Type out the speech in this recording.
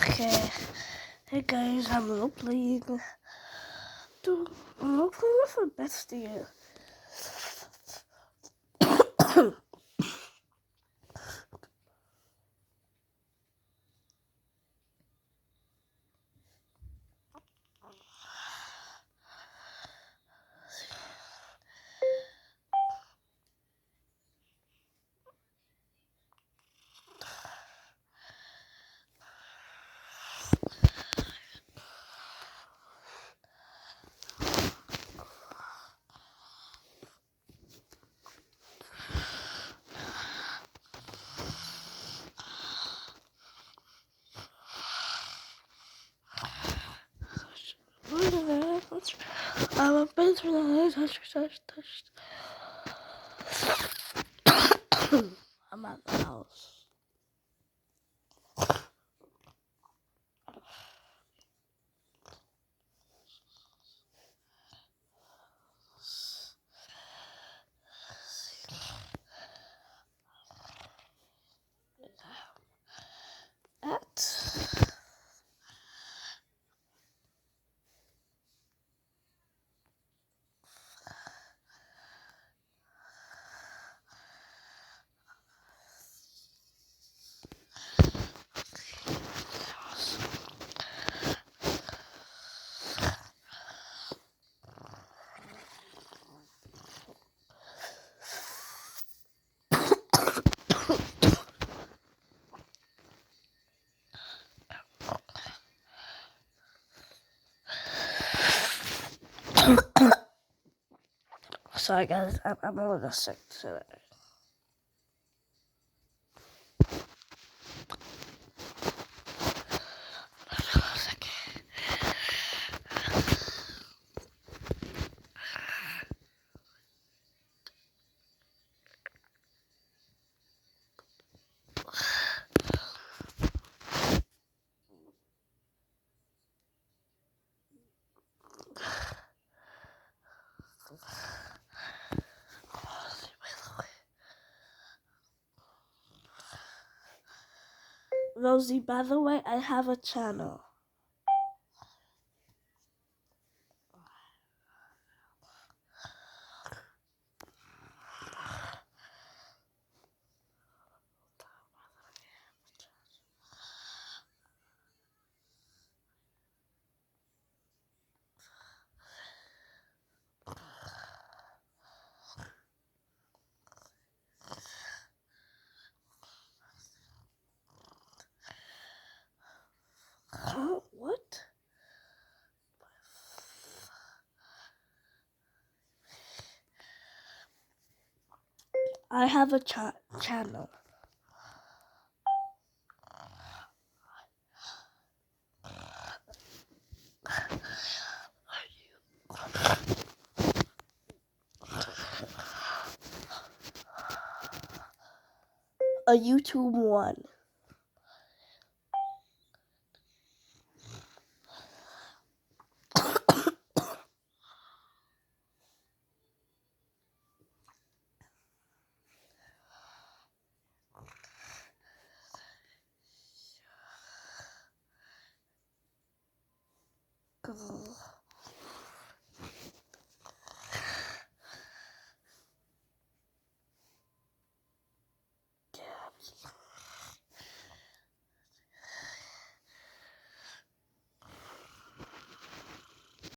Okay. Hey guys, I'm playing. Dude, I'm playing with a bestie. I'm a bit I'm at the house. Sorry guys, I'm a little sick today. Rosie, by the way, I have a channel. Huh? What? I have a channel. A YouTube one.